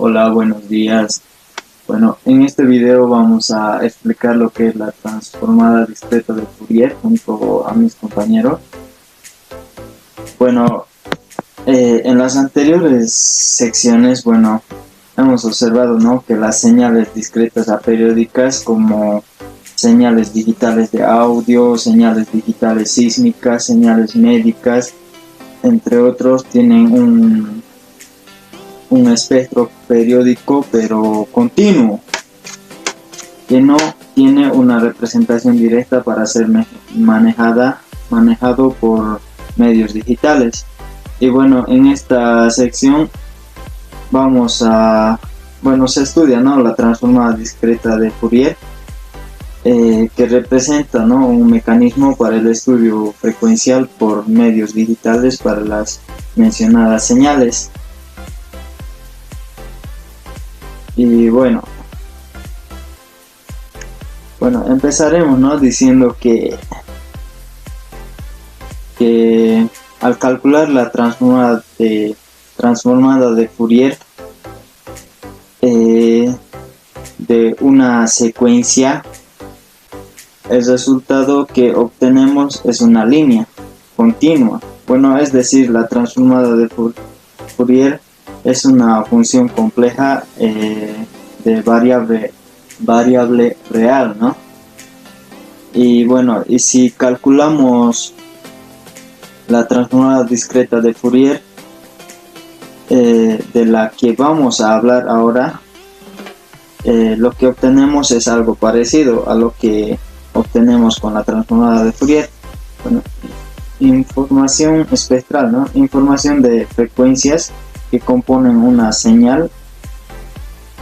Hola, buenos días. Bueno, en este video vamos a explicar lo que es la transformada discreta de Fourier junto a mis compañeros. Bueno, en las anteriores secciones, hemos observado, ¿no?, que las señales discretas aperiódicas como señales digitales de audio, señales digitales sísmicas, señales médicas, entre otros, tienen un espectro periódico pero continuo, que no tiene una representación directa para ser manejado por medios digitales. Y bueno, en esta sección se estudia, ¿no?, la transformada discreta de Fourier, que representa, ¿no?, un mecanismo para el estudio frecuencial por medios digitales para las mencionadas señales. Y empezaremos, ¿no?, diciendo que al calcular la transformada de Fourier de una secuencia, el resultado que obtenemos es una línea continua. Es decir, la transformada de Fourier es una función compleja de variable real, ¿no? Y si calculamos la transformada discreta de Fourier, de la que vamos a hablar ahora, lo que obtenemos es algo parecido a lo que obtenemos con la transformada de Fourier. Información espectral, ¿no? Información de frecuencias que componen una señal,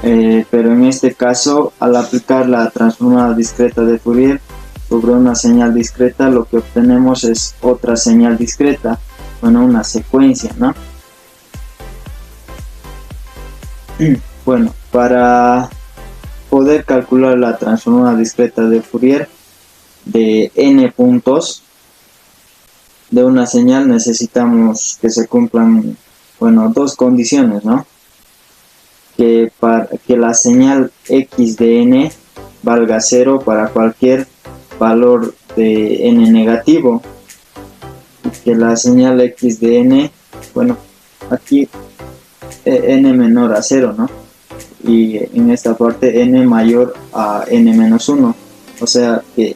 pero en este caso, al aplicar la transformada discreta de Fourier sobre una señal discreta, lo que obtenemos es otra señal discreta, una secuencia, ¿no? Para poder calcular la transformada discreta de Fourier de n puntos de una señal, necesitamos que se cumplan dos condiciones, ¿no? Que la señal x de n valga 0 para cualquier valor de n negativo, y que la señal x de n, aquí n menor a 0, ¿no? Y en esta parte n mayor a n menos 1, o sea que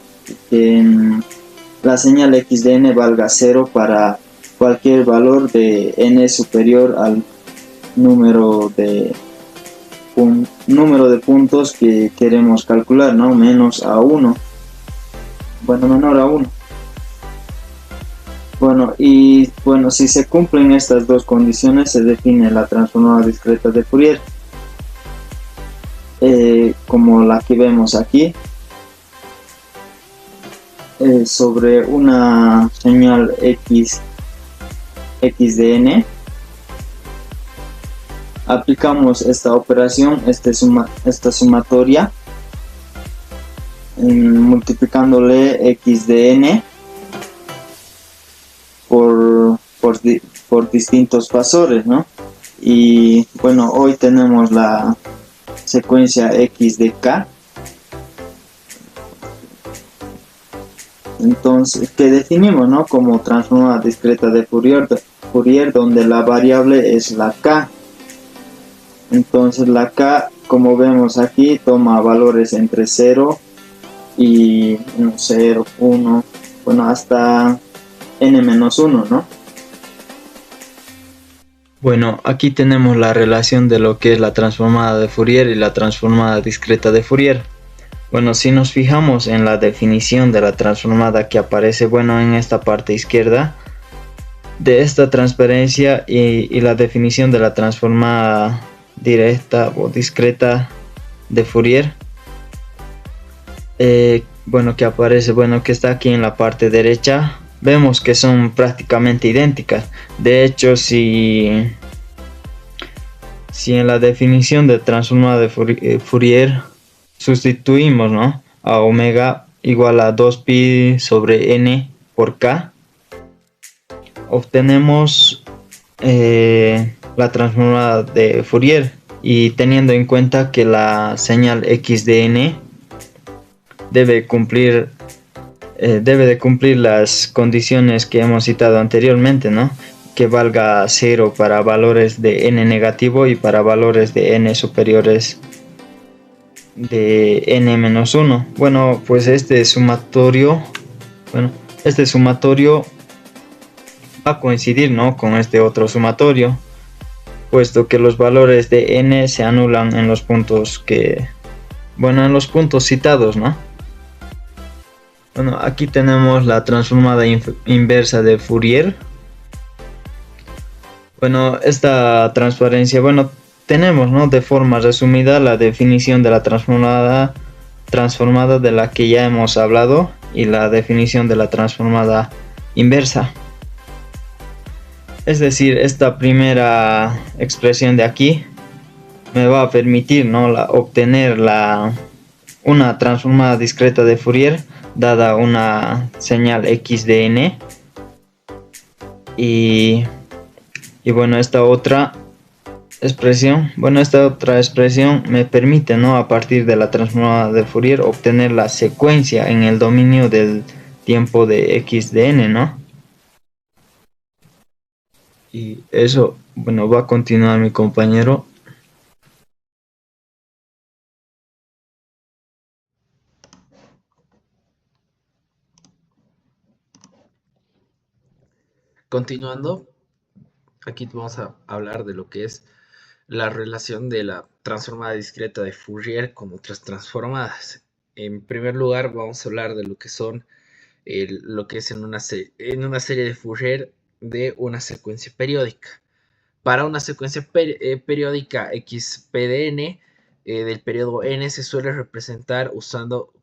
la señal x de n valga 0 para cualquier valor de n superior al número de puntos que queremos calcular, ¿no? Menor a 1. Si se cumplen estas dos condiciones, se define la transformada discreta de Fourier, como la que vemos aquí, sobre una señal x de n. Aplicamos esta operación, esta sumatoria, multiplicándole x de n por distintos fasores, ¿no? Y hoy tenemos la secuencia x de k. Entonces, que definimos, ¿no?, como transformada discreta de Fourier, donde la variable es la k. Entonces la k, como vemos aquí, toma valores entre 0 y 0, 1, hasta n-1, ¿no? Aquí tenemos la relación de lo que es la transformada de Fourier y la transformada discreta de Fourier. Si nos fijamos en la definición de la transformada que aparece, en esta parte izquierda de esta transparencia, y la definición de la transformada directa o discreta de Fourier, que aparece, que está aquí en la parte derecha, vemos que son prácticamente idénticas. De hecho, si en la definición de transformada de Fourier sustituimos, ¿no?, a omega igual a 2pi sobre n por k, obtenemos la transformada de Fourier, y teniendo en cuenta que la señal x de n debe de cumplir las condiciones que hemos citado anteriormente, ¿no? Que valga 0 para valores de n negativo y para valores de n superiores de n-1. Bueno, pues este sumatorio va a coincidir, ¿no?, con este otro sumatorio, puesto que los valores de n se anulan en los puntos en los puntos citados, ¿no? Bueno, aquí tenemos la transformada inversa de Fourier. Bueno, esta transparencia, tenemos, ¿no?, de forma resumida la definición de la transformada de la que ya hemos hablado y la definición de la transformada inversa. Es decir, esta primera expresión de aquí me va a permitir, ¿no?, obtener una transformada discreta de Fourier dada una señal x de n, y bueno, esta otra expresión me permite, ¿no?, a partir de la transformada de Fourier obtener la secuencia en el dominio del tiempo de x de n, ¿no? Y eso, va a continuar mi compañero. Continuando, aquí vamos a hablar de lo que es la relación de la transformada discreta de Fourier con otras transformadas. En primer lugar, vamos a hablar de lo que son lo que es en una serie de Fourier de una secuencia periódica. Para una secuencia periódica XPDN del periodo n se suele representar usando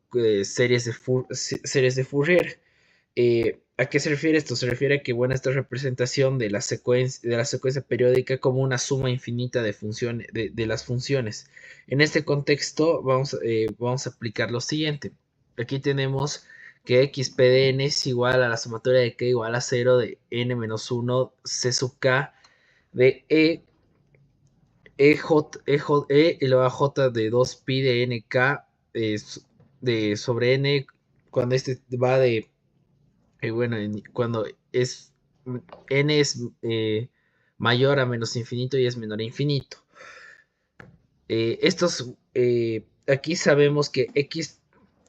series de Fourier. ¿A qué se refiere esto? Se refiere a que, esta representación de la secuencia periódica como una suma infinita de funciones, de las funciones. En este contexto vamos a aplicar lo siguiente. Aquí tenemos que xpdn es igual a la sumatoria de k igual a 0 de n-1 c sub k de e elevado a j de 2pi de nk sobre n cuando este va de cuando es n es mayor a menos infinito y es menor a infinito. Aquí sabemos que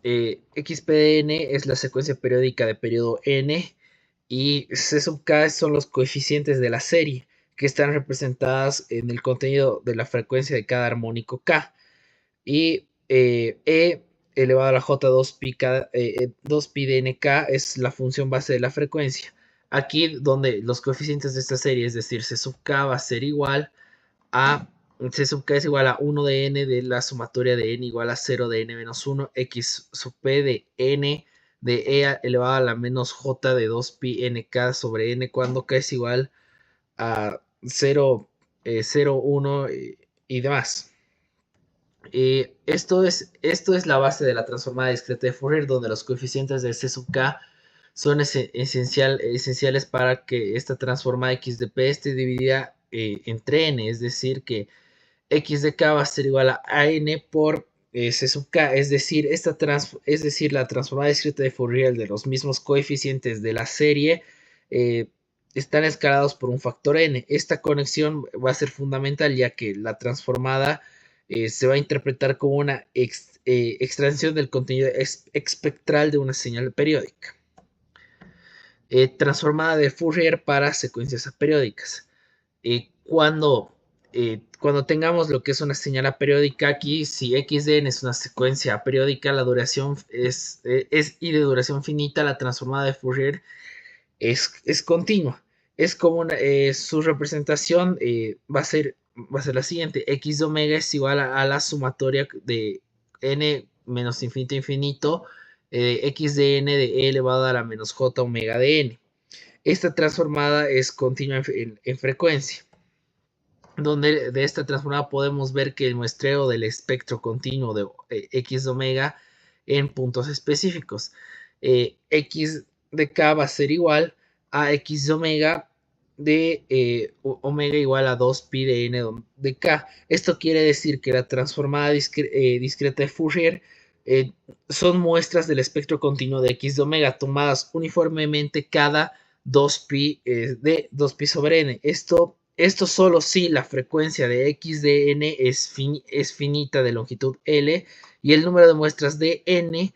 xpdn es la secuencia periódica de periodo n y c sub k son los coeficientes de la serie que están representadas en el contenido de la frecuencia de cada armónico k. Y e elevado a la j 2pi de nk es la función base de la frecuencia. Aquí donde los coeficientes de esta serie, es decir, c sub k va a ser igual a c sub k es igual a 1 de n de la sumatoria de n igual a 0 de n menos 1 x sub p de n de e elevado a la menos j de 2pi nk sobre n cuando k es igual a 0, 0, 1 y demás. Esto es la base de la transformada discreta de Fourier, donde los coeficientes de C sub k son esenciales para que esta transformada x de p esté dividida entre n, es decir, que x de k va a ser igual a n por C sub k, es decir, la transformada discreta de Fourier de los mismos coeficientes de la serie están escalados por un factor n. Esta conexión va a ser fundamental ya que la transformada se va a interpretar como una extracción del contenido espectral de una señal periódica. Transformada de Fourier para secuencias aperiódicas. Cuando tengamos lo que es una señal aperiódica aquí, si xn es una secuencia aperiódica, la duración es y de duración finita, la transformada de Fourier es continua. Es como su representación va a ser la siguiente: x de omega es igual a la sumatoria de n menos infinito infinito x de n de e elevado a la menos j omega de n. Esta transformada es continua en frecuencia, donde de esta transformada podemos ver que el muestreo del espectro continuo de x de omega en puntos específicos. X de k va a ser igual a x de omega de omega igual a 2pi de n de k. Esto quiere decir que la transformada discreta de Fourier son muestras del espectro continuo de x de omega tomadas uniformemente cada 2pi de 2pi sobre n. Esto solo si la frecuencia de x de n es finita de longitud L y el número de muestras de n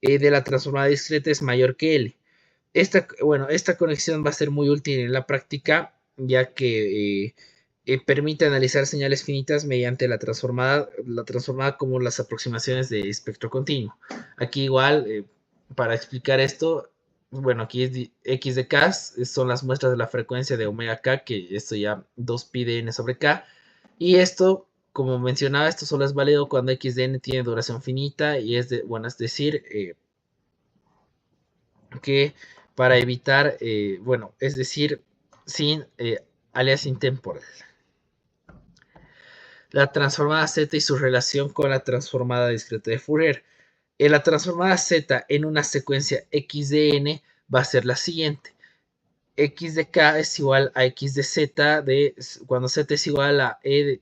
de la transformada discreta es mayor que L. Esta conexión va a ser muy útil en la práctica, ya que permite analizar señales finitas mediante la transformada como las aproximaciones de espectro continuo. Aquí igual, para explicar esto, bueno, aquí es x de k, son las muestras de la frecuencia de omega k, que esto ya 2pi de n sobre k, y esto, como mencionaba, esto solo es válido cuando x de n tiene duración finita, y es decir, que para evitar, es decir, sin aliasing temporal. La transformada z y su relación con la transformada discreta de Fourier. La transformada z en una secuencia x de n va a ser la siguiente. X de k es igual a x de z cuando z es igual a e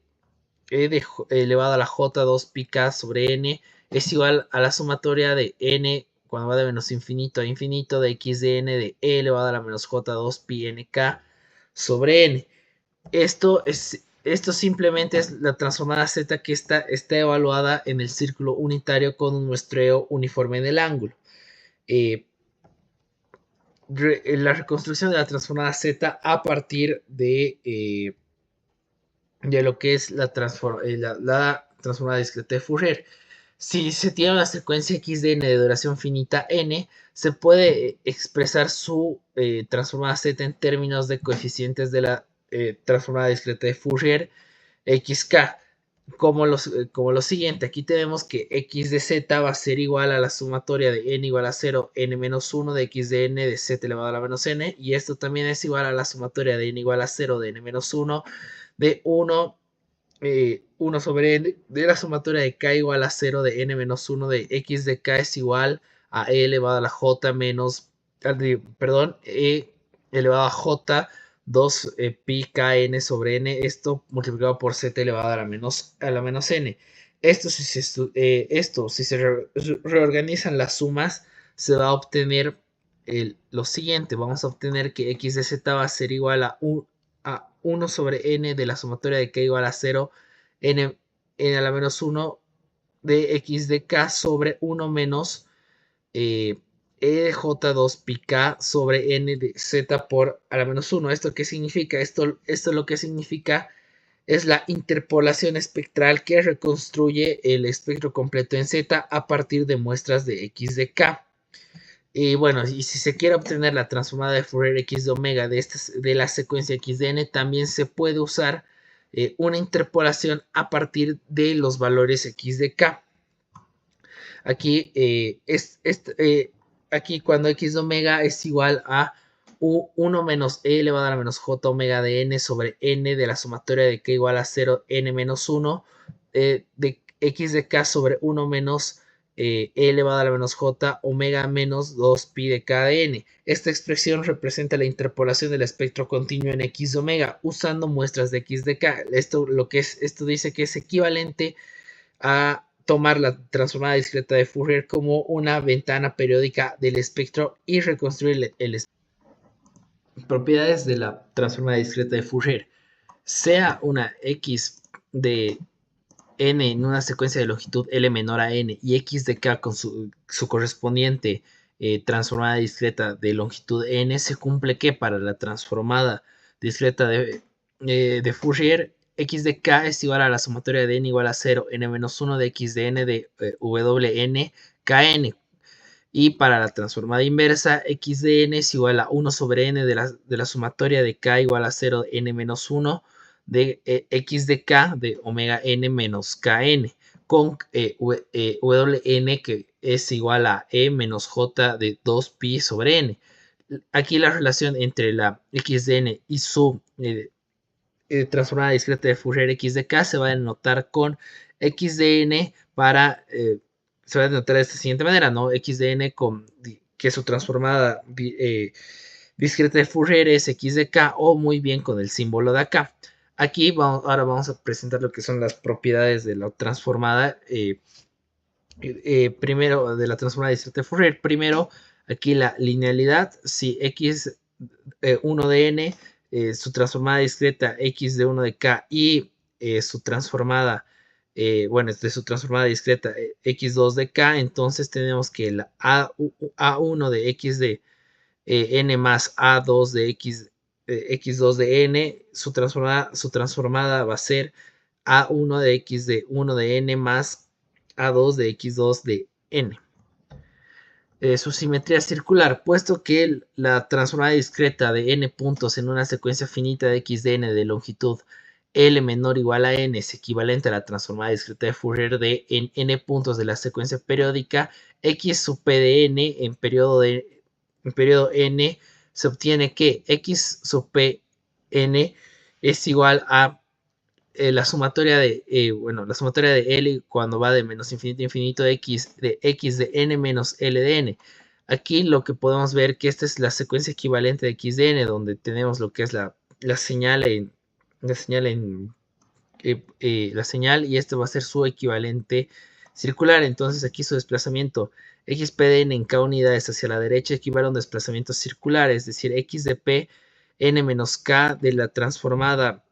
elevado a la j 2 pi k sobre n es igual a la sumatoria de n cuando va de menos infinito a infinito de x de n de e elevado a la menos j 2 pi n k sobre n. Esto simplemente es la transformada z que está evaluada en el círculo unitario con un muestreo uniforme en el ángulo. La reconstrucción de la transformada z a partir de lo que es la transformada discreta de Fourier. Si se tiene una secuencia x de n de duración finita n, se puede expresar su transformada z en términos de coeficientes de la transformada discreta de Fourier xk, como lo siguiente. Aquí tenemos que x de z va a ser igual a la sumatoria de n igual a 0, n menos 1 de x de n de z elevado a la menos n, y esto también es igual a la sumatoria de n igual a 0 de n menos 1 de 1 sobre n de la sumatoria de k igual a 0 de n menos 1 de x de k es igual a e elevado a la j menos, e elevado a j 2 pi kn sobre n, esto multiplicado por z elevado a la menos n. Si se reorganizan las sumas, se va a obtener lo siguiente. Vamos a obtener que x de z va a ser igual a 1 sobre n de la sumatoria de k igual a 0, n a la menos 1 de x de k sobre 1 menos e de j2 pi k sobre n de z por a la menos 1. ¿Esto qué significa? Esto lo que significa es la interpolación espectral que reconstruye el espectro completo en z a partir de muestras de x de k. Y bueno, y si se quiere obtener la transformada de Fourier x de omega de la secuencia x de n, también se puede usar una interpolación a partir de los valores x de k. Aquí, aquí cuando x de omega es igual a 1 menos e elevado a la menos j omega de n sobre n de la sumatoria de k igual a 0 n menos 1 de x de k sobre 1 menos e elevado a la menos j omega menos 2 pi de k de n. Esta expresión representa la interpolación del espectro continuo en x de omega usando muestras de x de k. Esto dice que es equivalente a tomar la transformada discreta de Fourier como una ventana periódica del espectro y reconstruir el espectro. Propiedades de la transformada discreta de Fourier. Sea una x de n en una secuencia de longitud L menor a n y x de k con su correspondiente transformada discreta de longitud n, se cumple que para la transformada discreta de Fourier, x de k es igual a la sumatoria de n igual a 0, n menos 1 de x de n de wn kn. Y para la transformada inversa, x de n es igual a 1 sobre n de la sumatoria de k igual a 0, n menos 1 de x de k de omega n menos kn, con wn que es igual a e menos j de 2 pi sobre n. Aquí la relación entre la x de n y su transformada discreta de Fourier x de k se va a denotar con x de n se va a denotar de esta siguiente manera, ¿no? X de n que su transformada discreta de Fourier es x de k, o muy bien con el símbolo de acá. Aquí ahora vamos a presentar lo que son las propiedades de la transformada. Primero, de la transformada discreta de Fourier. Primero, aquí la linealidad. Si x 1 de n, su transformada discreta x de 1 de k y su transformada, bueno, de su transformada discreta x2 de k, entonces tenemos que la a1 de x de n más a2 de x2 de n, su transformada va a ser a1 de x de 1 de n más a2 de x2 de n. Su simetría circular, puesto que la transformada discreta de n puntos en una secuencia finita de x de n de longitud L menor o igual a n es equivalente a la transformada discreta de Fourier de n puntos de la secuencia periódica x sub p de n en periodo n, se obtiene que x sub p n es igual a la sumatoria de L cuando va de menos infinito a infinito de x de n menos L de n. Aquí lo que podemos ver que esta es la secuencia equivalente de x de n, donde tenemos lo que es la señal y este va a ser su equivalente circular. Entonces aquí su desplazamiento xp de n en k unidades hacia la derecha equivale a un desplazamiento circular, es decir, x de p n menos k de la transformada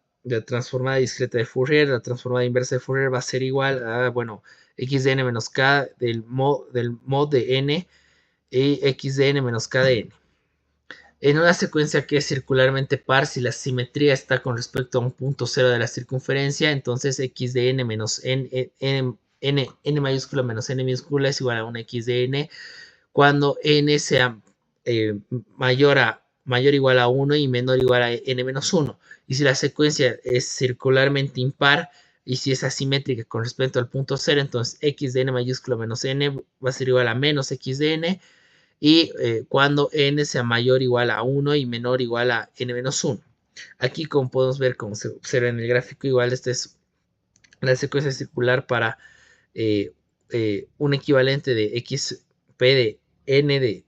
discreta de Fourier. La transformada inversa de Fourier va a ser igual a, bueno, x de n menos k del mod de n y x de n menos k de n. En una secuencia que es circularmente par, si la simetría está con respecto a un punto cero de la circunferencia, entonces x de n menos n mayúscula menos n minúscula es igual a una x de n cuando n sea mayor o igual a 1 y menor o igual a n menos 1. Y si la secuencia es circularmente impar y si es asimétrica con respecto al punto cero, entonces x de n mayúscula menos n va a ser igual a menos x de n. Y cuando n sea mayor o igual a 1 y menor o igual a n menos 1. Aquí, como podemos ver, como se observa en el gráfico, igual esta es la secuencia circular para un equivalente de xp de n de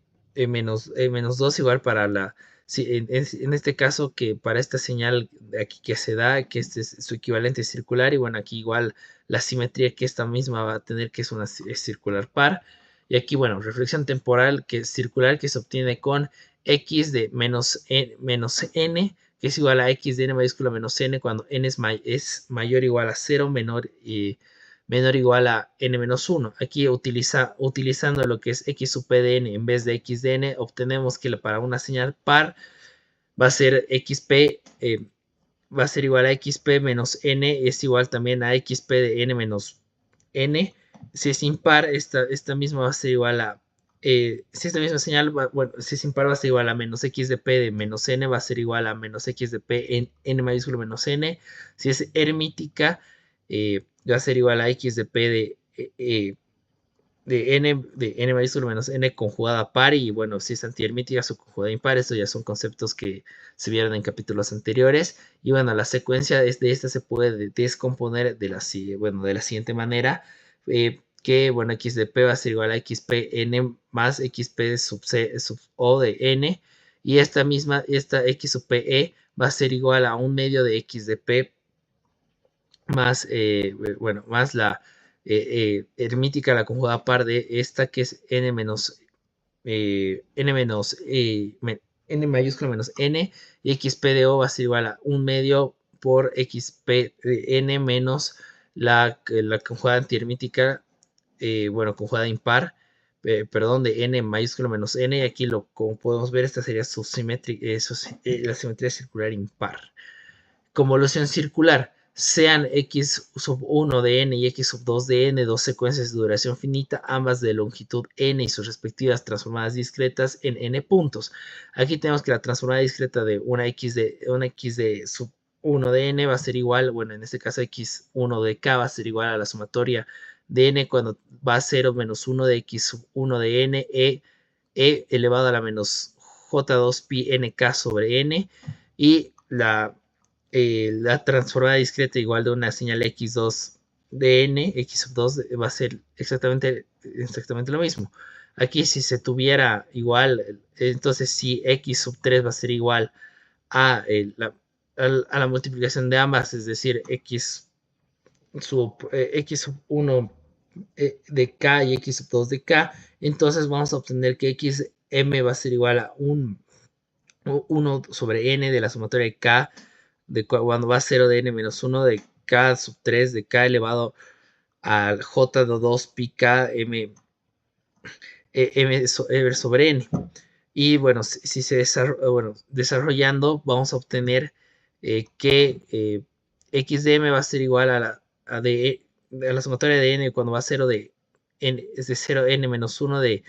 menos 2 igual para la, en este caso, que para esta señal de aquí que se da, que este es su equivalente circular, y bueno, aquí igual la simetría que esta misma va a tener, que es una circular par. Y aquí, bueno, reflexión temporal que es circular, que se obtiene con x de menos n, que es igual a x de n mayúscula menos n cuando n es mayor o igual a 0, menor o igual a n menos 1. Aquí utilizando lo que es x sub p de n en vez de x de n, obtenemos que para una señal par va a ser xp, va a ser igual a xp menos n, es igual también a xp de n menos n. Si es impar, esta misma va a ser igual a, si esta misma señal, bueno, si es impar va a ser igual a menos x de p de menos n, va a ser igual a menos x de p en n mayúsculo menos n. Si es hermítica, va a ser igual a x de p de n mayúsculo menos n conjugada par. Y bueno, si es antihermítica o conjugada impar, estos ya son conceptos que se vieron en capítulos anteriores. Y bueno, la secuencia de esta se puede descomponer de la siguiente manera, que bueno, x de p va a ser igual a xp n más xp sub c sub o de n, y esta x sub p e va a ser igual a un medio de x de p más, más la hermítica, la conjugada par de esta, que es n menos n mayúscula menos n, y xp de o va a ser igual a un medio por xp de n menos la conjugada antihermítica, conjugada impar, perdón, de n mayúscula menos n. Y aquí, como podemos ver, esta sería su la simetría circular impar. Convolución circular: sean x sub 1 de n y x sub 2 de n dos secuencias de duración finita, ambas de longitud n y sus respectivas transformadas discretas en n puntos. Aquí tenemos que la transformada discreta de una x de sub 1 de n va a ser igual, bueno, en este caso x1 de k va a ser igual a la sumatoria de n cuando va a 0 menos 1 de x sub 1 de n e elevado a la menos j2 pi nk sobre n. Y la transformada discreta igual de una señal x2 de n, x sub 2 va a ser exactamente lo mismo. Aquí si se tuviera igual, entonces si x sub 3 va a ser igual a, a la multiplicación de ambas, es decir, x sub 1 de k y x sub 2 de k, entonces vamos a obtener que xm va a ser igual a 1 sobre n de la sumatoria de k, de cuando va a 0 de n menos 1 de k sub 3 de k elevado al j de 2 pi k m, sobre n. Y bueno, si se desarrollando, vamos a obtener que xdm va a ser igual a la sumatoria de n cuando va a 0 de n, es de 0 n menos 1 de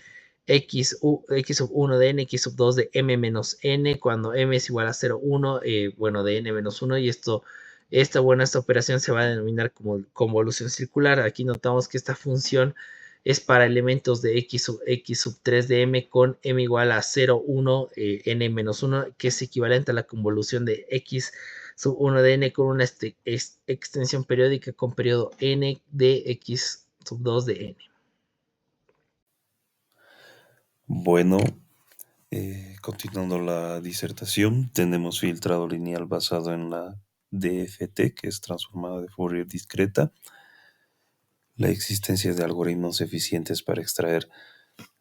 x sub 1 de n, x sub 2 de m menos n, cuando m es igual a 0, 1, bueno, de n menos 1, y esta operación se va a denominar como convolución circular. Aquí notamos que esta función es para elementos de x sub 3 de m con m igual a 0, 1, n menos 1, que es equivalente a la convolución de x sub 1 de n con una extensión periódica con periodo n de x sub 2 de n. Bueno, continuando la disertación, tenemos filtrado lineal basado en la DFT, que es transformada de Fourier discreta, la existencia de algoritmos eficientes para extraer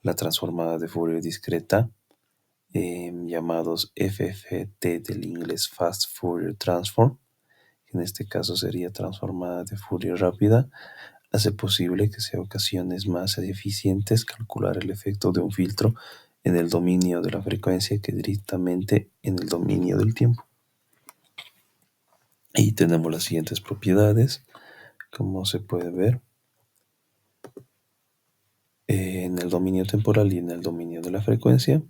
la transformada de Fourier discreta, llamados FFT del inglés Fast Fourier Transform, que en este caso sería transformada de Fourier rápida, hace posible que sea ocasiones más eficientes calcular el efecto de un filtro en el dominio de la frecuencia que directamente en el dominio del tiempo. Y tenemos las siguientes propiedades, como se puede ver, en el dominio temporal y en el dominio de la frecuencia.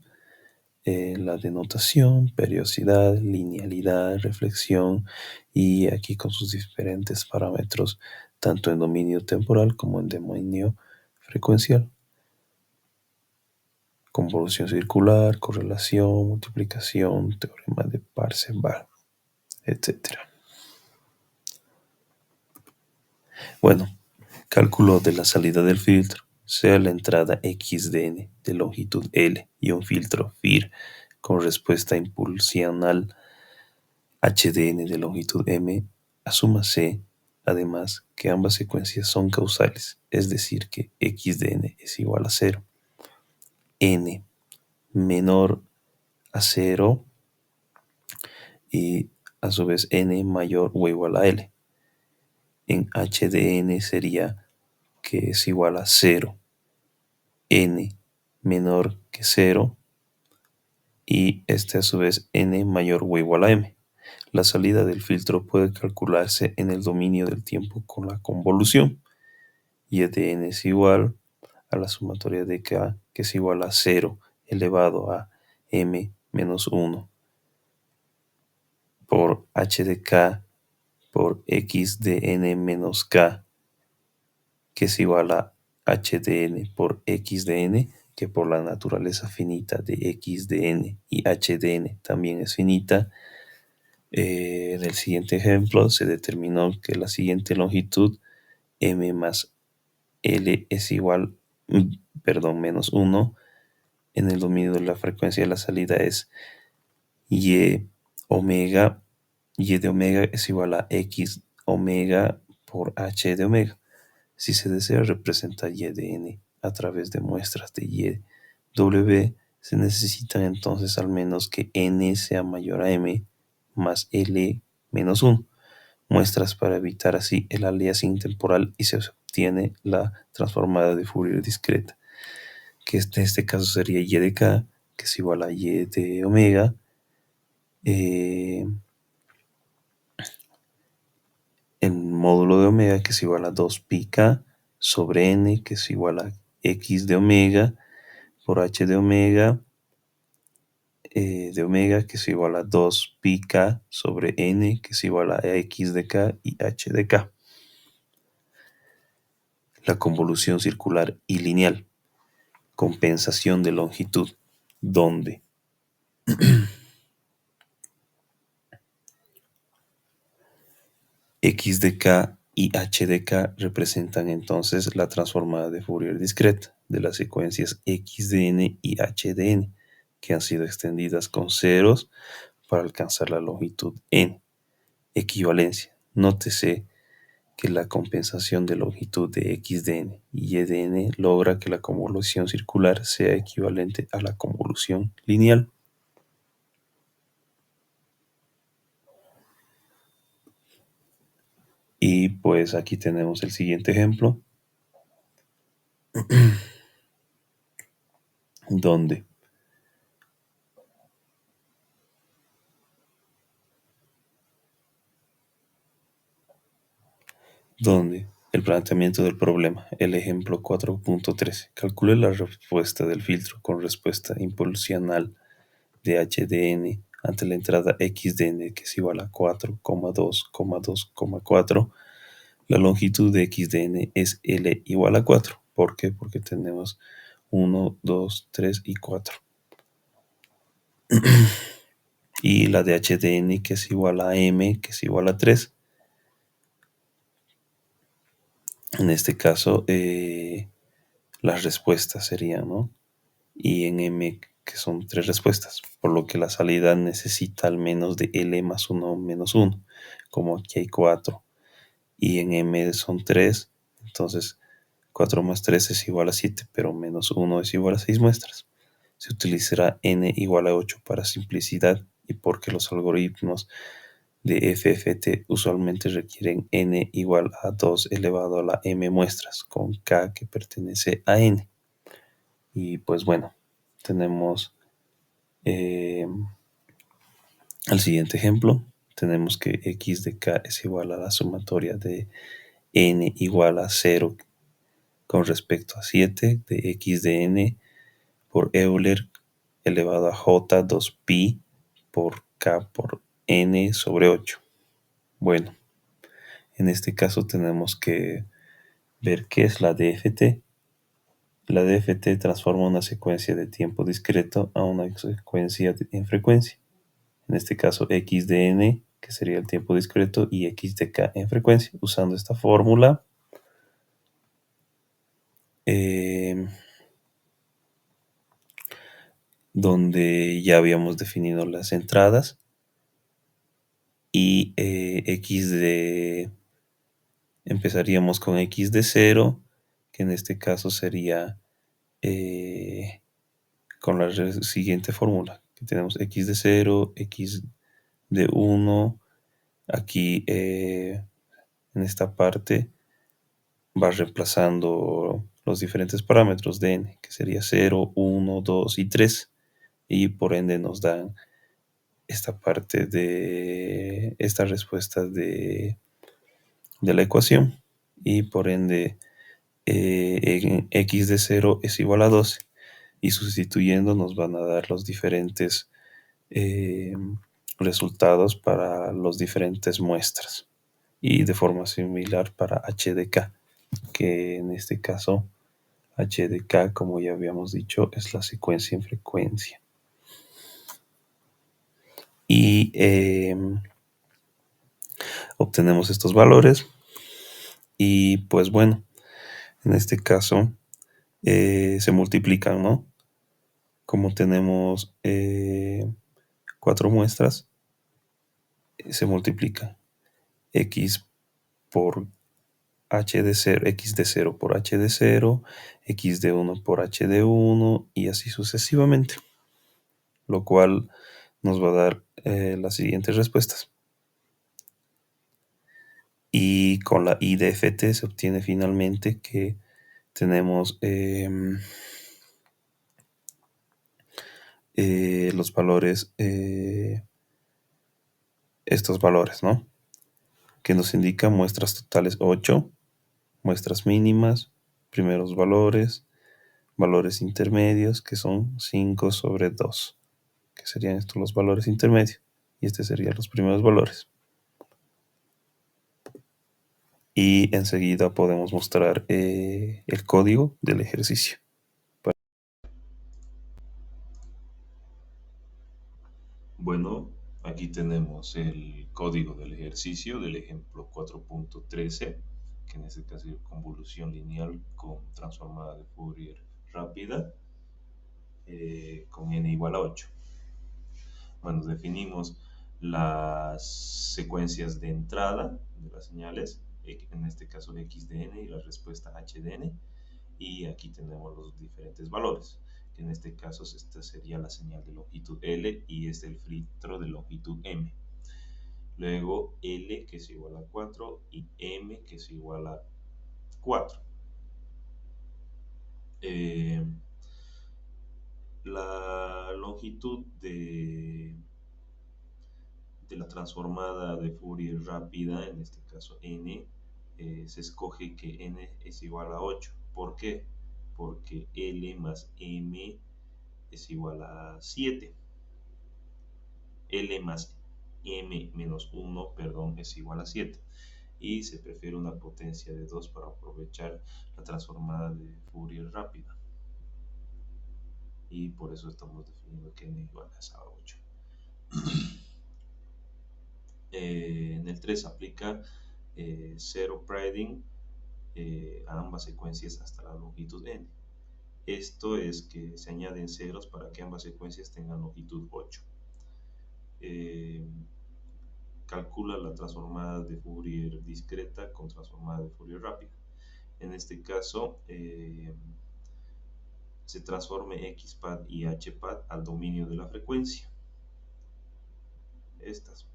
La denotación, periodicidad, linealidad, reflexión, y aquí con sus diferentes parámetros, tanto en dominio temporal como en dominio frecuencial. Convolución circular, correlación, multiplicación, teorema de Parseval, etc. Bueno, cálculo de la salida del filtro, sea la entrada x de n de longitud L y un filtro FIR con respuesta impulsional HDN de longitud m, asúmase además que ambas secuencias son causales, es decir que x de n es igual a 0, n menor a 0 y a su vez n mayor o igual a l. En h de n sería que es igual a 0, n menor que 0 y este a su vez n mayor o igual a m. La salida del filtro puede calcularse en el dominio del tiempo con la convolución. Y de n es igual a la sumatoria de k, que es igual a 0 elevado a m menos 1 por h de k por x de n menos k, que es igual a h de n por x de n, que por la naturaleza finita de x de n y h de n también es finita. En el siguiente ejemplo se determinó que la siguiente longitud m más L es igual, menos 1. En el dominio de la frecuencia de la salida es y omega. Y de omega es igual a x omega por h de omega. Si se desea representar y de n a través de muestras de y w, se necesitan entonces al menos que n sea mayor a m más L menos 1. Muestras para evitar así el aliasing temporal y se obtiene la transformada de Fourier discreta, que en este caso sería y de k, que es igual a y de omega, en módulo de omega, que es igual a 2 pi k sobre n, que es igual a x de omega por h de omega, que es igual a 2 pi k sobre n, que es igual a x de k y h de k. La convolución circular y lineal, compensación de longitud, donde x de k y h de k representan entonces la transformada de Fourier discreta. de las secuencias x de n y h de n, que han sido extendidas con ceros para alcanzar la longitud n. Equivalencia. Nótese que la compensación de longitud de x de n y y de n logra que la convolución circular sea equivalente a la convolución lineal. Y pues aquí tenemos el siguiente ejemplo, donde el planteamiento del problema, el ejemplo 4.13. Calcule la respuesta del filtro con respuesta impulsional de h de n ante la entrada x de n, que es igual a 4,2,2,4. La longitud de x de n es L igual a 4. ¿Por qué? Porque tenemos 1, 2, 3 y 4. Y la de h de n, que es igual a m, que es igual a 3. En este caso, las respuestas serían, ¿no? Y en m, que son 3 respuestas, por lo que la salida necesita al menos de L más 1 menos 1, como aquí hay 4. Y en m son 3, entonces 4 más 3 es igual a 7, pero menos 1 es igual a 6 muestras. Se utilizará n igual a 8 para simplicidad, y porque los algoritmos de FFT usualmente requieren n igual a 2 elevado a la m muestras, con k que pertenece a n. Y pues bueno, tenemos el siguiente ejemplo. Tenemos que x de k es igual a la sumatoria de n igual a 0 con respecto a 7 de x de n por Euler elevado a j 2pi por k por n sobre 8. Bueno, en este caso tenemos que ver qué es la DFT. La DFT transforma una secuencia de tiempo discreto a una secuencia en frecuencia. En este caso x de n, que sería el tiempo discreto, y x de k en frecuencia. Usando esta fórmula, donde ya habíamos definido las entradas, y empezaríamos con x de 0, que en este caso sería con la siguiente fórmula, que tenemos x de 0, x de 1, aquí en esta parte va reemplazando los diferentes parámetros de n, que sería 0, 1, 2 y 3, y por ende nos dan esta parte de esta respuesta de la ecuación, y por ende en x de 0 es igual a 12, y sustituyendo nos van a dar los diferentes resultados para las diferentes muestras, y de forma similar para h de k, que en este caso h de k, como ya habíamos dicho, es la secuencia en frecuencia. Y obtenemos estos valores, y pues bueno, en este caso se multiplican, ¿no? Como tenemos 4 muestras, se multiplican x por h de 0, x de 0 por h de 0, x de 1 por h de 1, y así sucesivamente, lo cual nos va a dar las siguientes respuestas. Y con la IDFT se obtiene finalmente que tenemos los valores, estos valores, ¿no? Que nos indican muestras totales 8, muestras mínimas, primeros valores, valores intermedios, que son 5 sobre 2, que serían estos los valores intermedios, y este serían los primeros valores. Y enseguida podemos mostrar el código del ejercicio. Bueno, aquí tenemos el código del ejercicio del ejemplo 4.13, que en este caso es convolución lineal con transformada de Fourier rápida con n igual a 8. Bueno, definimos las secuencias de entrada de las señales, en este caso x de n y la respuesta h de n, y aquí tenemos los diferentes valores, que en este caso esta sería la señal de longitud L y este el filtro de longitud M. Luego L, que es igual a 4, y M, que es igual a 4. La longitud de la transformada de Fourier rápida, en este caso n, se escoge que n es igual a 8. ¿Por qué? Porque L más M es igual a 7. L más M menos 1, perdón, es igual a 7. Y se prefiere una potencia de 2 para aprovechar la transformada de Fourier rápida. Y por eso estamos definiendo que n igual a 8. En el 3 aplica zero priding a ambas secuencias hasta la longitud n. Esto es que se añaden ceros para que ambas secuencias tengan longitud 8. Calcula la transformada de Fourier discreta con transformada de Fourier rápida. En este caso, se transforme xpad y hpad al dominio de la frecuencia. Estas.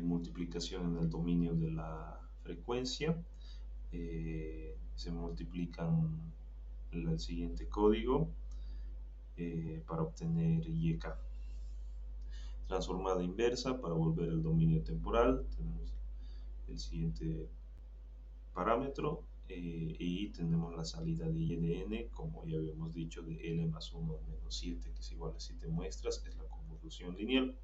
Multiplicación en el dominio de la frecuencia. Se multiplican el siguiente código para obtener YK. Transformada inversa para volver al dominio temporal. Tenemos el siguiente parámetro y tenemos la salida de Y de n, como ya habíamos dicho, de L más 1 menos 7, que es igual a 7 muestras, es la convolución lineal.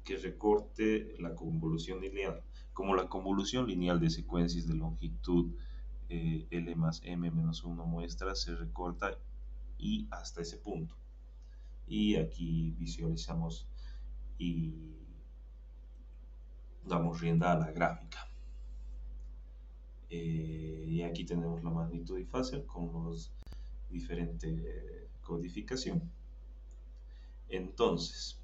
Que recorte la convolución lineal. Como la convolución lineal de secuencias de longitud L más M menos 1 muestras se recorta y hasta ese punto. Y aquí visualizamos y damos rienda a la gráfica. Y aquí tenemos la magnitud y fase con los diferentes codificación. Entonces,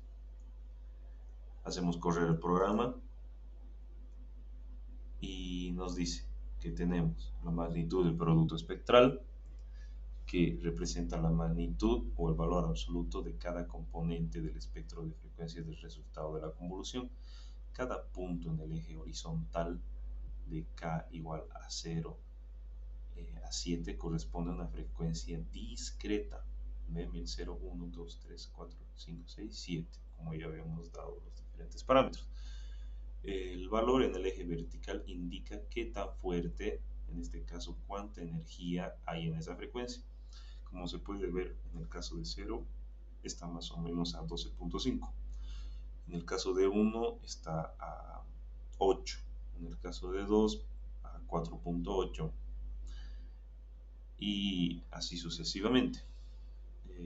hacemos correr el programa y nos dice que tenemos la magnitud del producto espectral, que representa la magnitud o el valor absoluto de cada componente del espectro de frecuencias del resultado de la convolución. Cada punto en el eje horizontal de k igual a 0 a 7 corresponde a una frecuencia discreta. Ven, 0, 1, 2, 3, 4, 5, 6, 7, como ya habíamos dado los diferentes parámetros. El valor en el eje vertical indica qué tan fuerte, en este caso cuánta energía hay en esa frecuencia. Como se puede ver, en el caso de 0 está más o menos a 12.5. En el caso de 1 está a 8. En el caso de 2 a 4.8. Y así sucesivamente.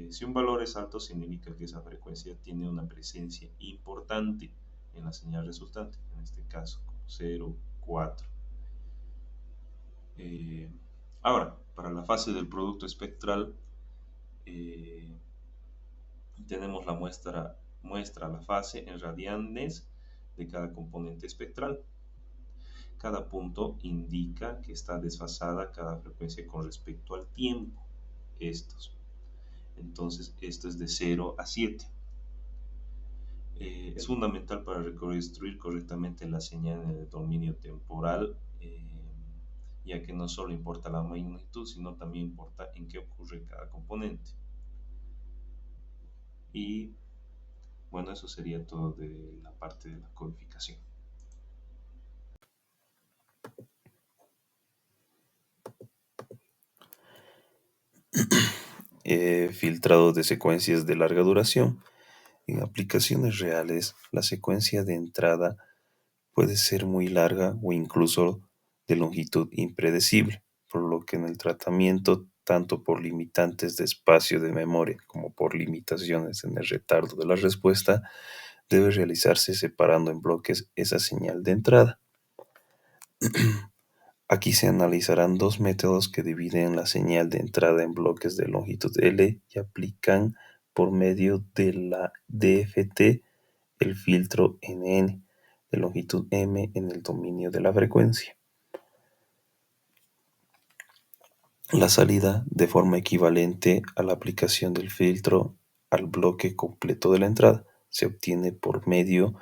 Si un valor es alto, significa que esa frecuencia tiene una presencia importante en la señal resultante, en este caso como 0, 4. Ahora, para la fase del producto espectral, tenemos la muestra la fase en radianes de cada componente espectral. Cada punto indica que está desfasada cada frecuencia con respecto al tiempo. Entonces, esto es de 0 a 7. Es fundamental para reconstruir correctamente la señal en el dominio temporal, ya que no solo importa la magnitud, sino también importa en qué ocurre cada componente. Y bueno, eso sería todo de la parte de la codificación. Filtrado de secuencias de larga duración. En aplicaciones reales, la secuencia de entrada puede ser muy larga o incluso de longitud impredecible, por lo que en el tratamiento, tanto por limitantes de espacio de memoria como por limitaciones en el retardo de la respuesta, debe realizarse separando en bloques esa señal de entrada. Aquí se analizarán dos métodos que dividen la señal de entrada en bloques de longitud L y aplican por medio de la DFT el filtro NN de longitud M en el dominio de la frecuencia. La salida, de forma equivalente a la aplicación del filtro al bloque completo de la entrada, se obtiene por medio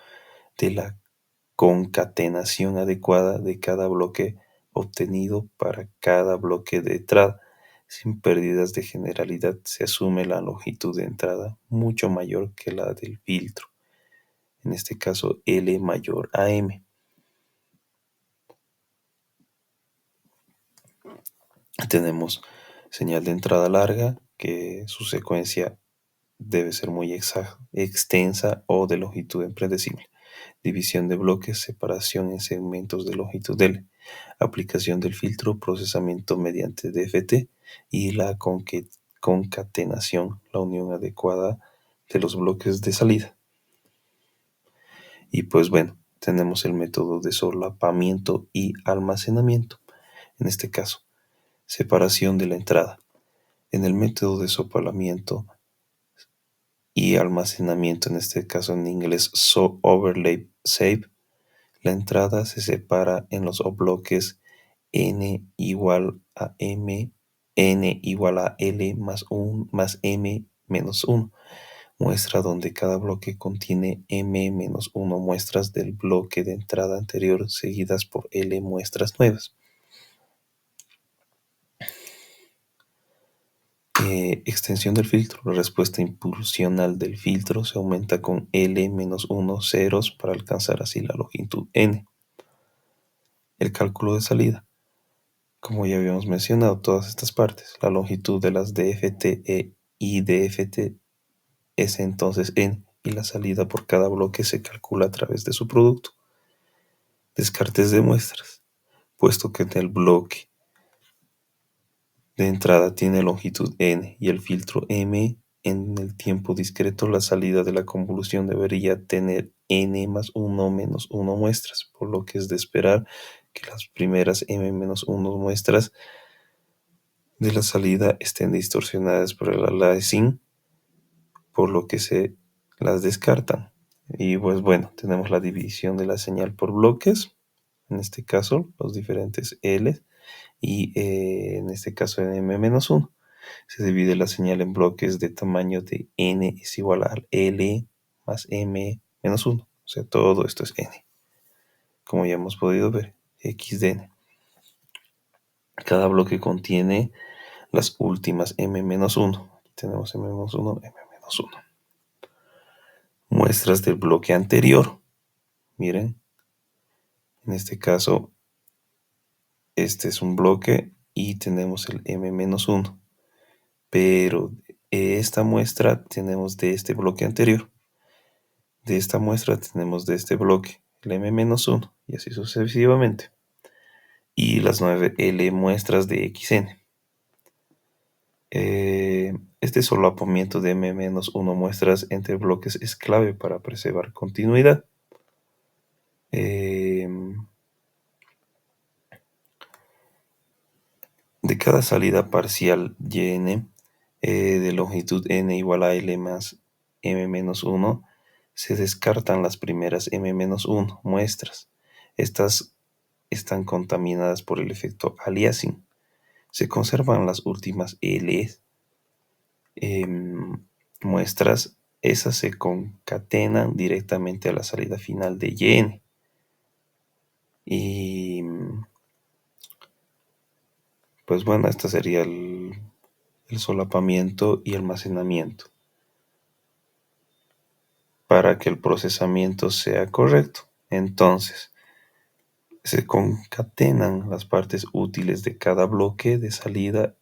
de la concatenación adecuada de cada bloque obtenido para cada bloque de entrada. Sin pérdidas de generalidad se asume la longitud de entrada mucho mayor que la del filtro, en este caso L mayor a M. Tenemos señal de entrada larga, que su secuencia debe ser muy extensa o de longitud impredecible. División de bloques, separación en segmentos de longitud L, aplicación del filtro, procesamiento mediante DFT y la concatenación, la unión adecuada de los bloques de salida. Y pues bueno, tenemos el método de solapamiento y almacenamiento. En este caso, separación de la entrada. En el método de solapamiento y almacenamiento, en este caso en inglés overlay save, la entrada se separa en los bloques n igual a m, n igual a l más m menos 1, muestra donde cada bloque contiene m menos 1 muestras del bloque de entrada anterior seguidas por l muestras nuevas. Extensión del filtro. La respuesta impulsional del filtro se aumenta con L-1 ceros para alcanzar así la longitud N. El cálculo de salida. Como ya habíamos mencionado, todas estas partes, la longitud de las DFT y DFT es entonces N y la salida por cada bloque se calcula a través de su producto. Descartes de muestras. Puesto que en el bloque de entrada tiene longitud N y el filtro M, en el tiempo discreto la salida de la convolución debería tener N más 1 menos 1 muestras, por lo que es de esperar que las primeras M menos 1 muestras de la salida estén distorsionadas por el aliasing, por lo que se las descartan. Y pues bueno, tenemos la división de la señal por bloques, en este caso los diferentes L, y en este caso en M-1. Se divide la señal en bloques de tamaño de n es igual a L más M menos 1. O sea, todo esto es n. Como ya hemos podido ver, x de n. Cada bloque contiene las últimas m menos 1. Aquí tenemos m menos 1, m menos 1. Muestras del bloque anterior. Miren, en este caso, este es un bloque y tenemos el m menos 1. Pero esta muestra tenemos de este bloque anterior. De esta muestra tenemos de este bloque el m-1 y así sucesivamente. Y las 9L muestras de xn. Este solapamiento de m-1 muestras entre bloques es clave para preservar continuidad. De cada salida parcial yn de longitud n igual a l más m-1, se descartan las primeras m-1 muestras. Estas están contaminadas por el efecto aliasing. Se conservan las últimas L muestras. Esas se concatenan directamente a la salida final de yn. Y pues bueno, este sería el solapamiento y almacenamiento para que el procesamiento sea correcto. Entonces, se concatenan las partes útiles de cada bloque de salida,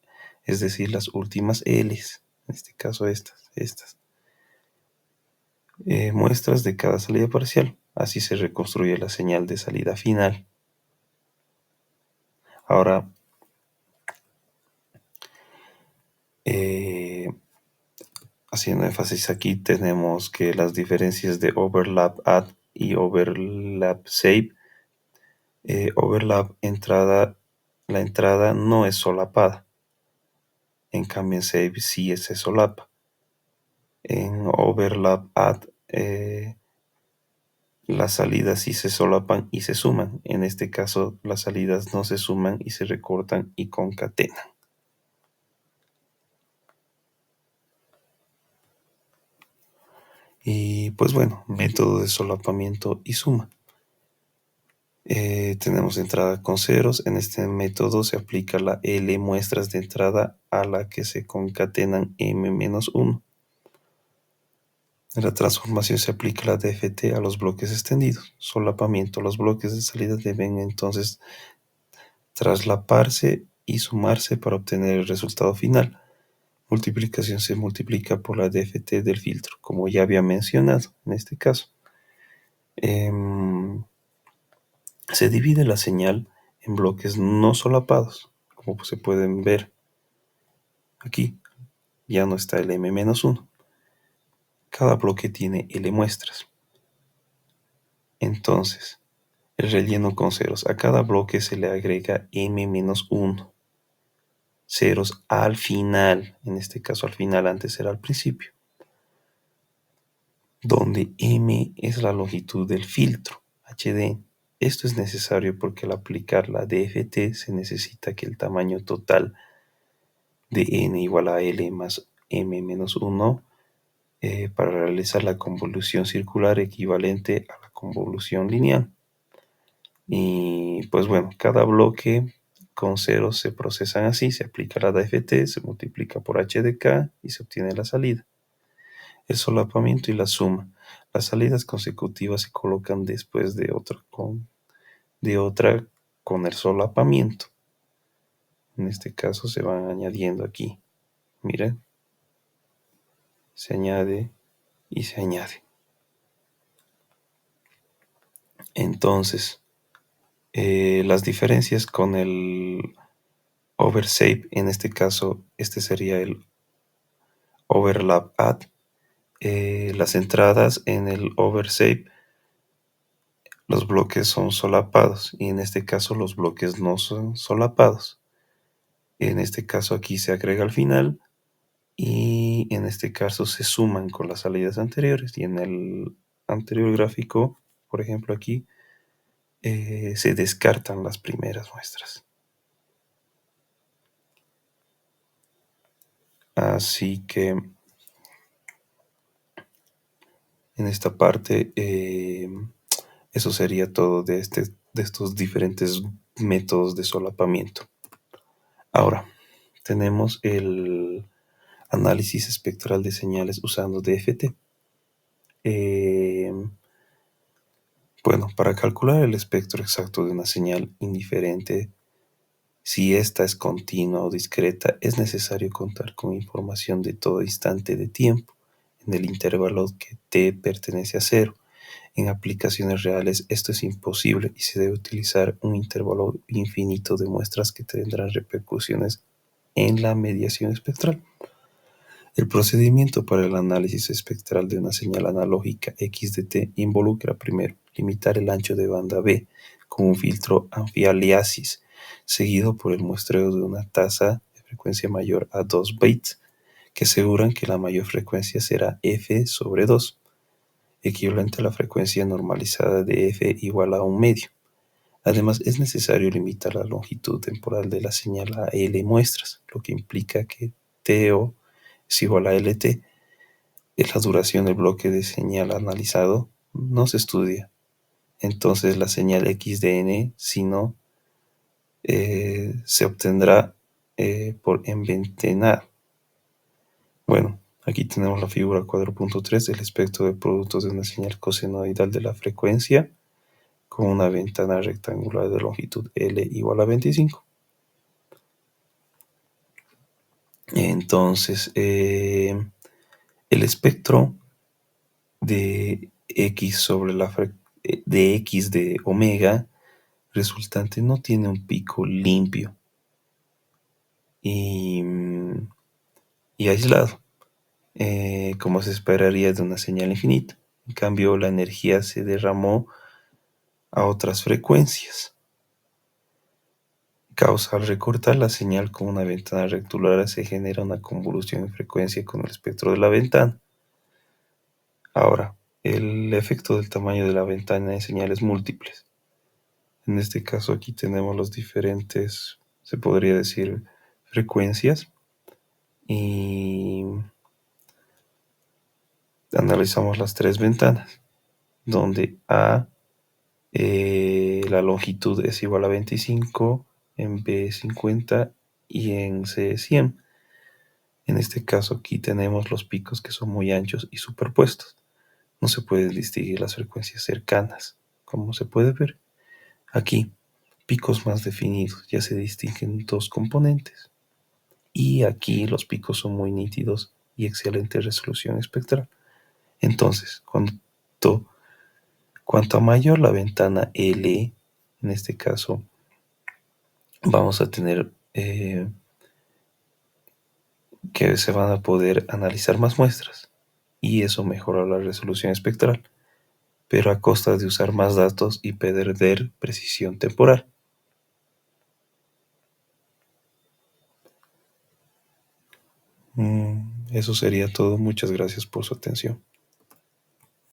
es decir, las últimas L's, en este caso estas. Muestras de cada salida parcial. Así se reconstruye la señal de salida final. Ahora, haciendo énfasis aquí, tenemos que las diferencias de overlap add y overlap save. Overlap entrada la entrada no es solapada. En cambio en save sí se solapa. En overlap add las salidas sí se solapan y se suman. En este caso las salidas no se suman y se recortan y concatenan. Y pues bueno, método de solapamiento y suma. Tenemos entrada con ceros. En este método se aplica la L muestras de entrada a la que se concatenan M-1. En la transformación se aplica la DFT a los bloques extendidos. Solapamiento. Los bloques de salida deben entonces traslaparse y sumarse para obtener el resultado final. Multiplicación se multiplica por la DFT del filtro, como ya había mencionado en este caso. Se divide la señal en bloques no solapados, como se pueden ver aquí. Ya no está el M-1. Cada bloque tiene L muestras. Entonces, el relleno con ceros. A cada bloque se le agrega M-1. Ceros al final. En este caso al final, antes era al principio. Donde M es la longitud del filtro HD. Esto es necesario porque al aplicar la DFT se necesita que el tamaño total de n igual a L más M-1 para realizar la convolución circular equivalente a la convolución lineal. Y pues bueno, cada bloque con ceros se procesan así, se aplica la DFT, se multiplica por h de k y se obtiene la salida. El solapamiento y la suma. Las salidas consecutivas se colocan después de otra con el solapamiento. En este caso se van añadiendo aquí. Miren, se añade y se añade. Entonces, las diferencias con el oversave, en este caso, este sería el overlap add. Las entradas en el oversave, los bloques son solapados y en este caso los bloques no son solapados. En este caso aquí se agrega al final y en este caso se suman con las salidas anteriores y en el anterior gráfico, por ejemplo aquí, se descartan las primeras muestras. Así que en esta parte eso sería todo de estos diferentes métodos de solapamiento. Ahora, tenemos el análisis espectral de señales usando DFT. Bueno, para calcular el espectro exacto de una señal indiferente, si ésta es continua o discreta, es necesario contar con información de todo instante de tiempo en el intervalo que t pertenece a 0. En aplicaciones reales esto es imposible y se debe utilizar un intervalo infinito de muestras que tendrán repercusiones en la mediación espectral. El procedimiento para el análisis espectral de una señal analógica X de t involucra primero limitar el ancho de banda B con un filtro antialiasis, seguido por el muestreo de una tasa de frecuencia mayor a 2 bits, que aseguran que la mayor frecuencia será f sobre 2, equivalente a la frecuencia normalizada de f igual a 1/2. Además, es necesario limitar la longitud temporal de la señal a L muestras, lo que implica que TO es igual a LT. La duración del bloque de señal analizado no se estudia. Entonces la señal X de n, si no, se obtendrá por enventenar. Bueno, aquí tenemos la figura 4.3 del espectro de productos de una señal cosenoidal de la frecuencia con una ventana rectangular de longitud L igual a 25. Entonces, el espectro de X sobre de X de omega resultante no tiene un pico limpio y aislado, como se esperaría de una señal infinita. En cambio, la energía se derramó a otras frecuencias. causa al recortar la señal con una ventana rectangular se genera una convolución en frecuencia con el espectro de la ventana. Ahora, el efecto del tamaño de la ventana en señales múltiples. En este caso aquí tenemos los diferentes, se podría decir, frecuencias y analizamos las tres ventanas, donde A, la longitud es igual a 25, en B 50 y en C 100. En este caso aquí tenemos los picos que son muy anchos y superpuestos. No se pueden distinguir las frecuencias cercanas, como se puede ver. Aquí, picos más definidos, ya se distinguen dos componentes. Y aquí los picos son muy nítidos y excelente resolución espectral. Entonces, cuanto mayor la ventana L, en este caso, vamos a tener que se van a poder analizar más muestras. Y eso mejora la resolución espectral, pero a costa de usar más datos y perder precisión temporal. Eso sería todo. Muchas gracias por su atención.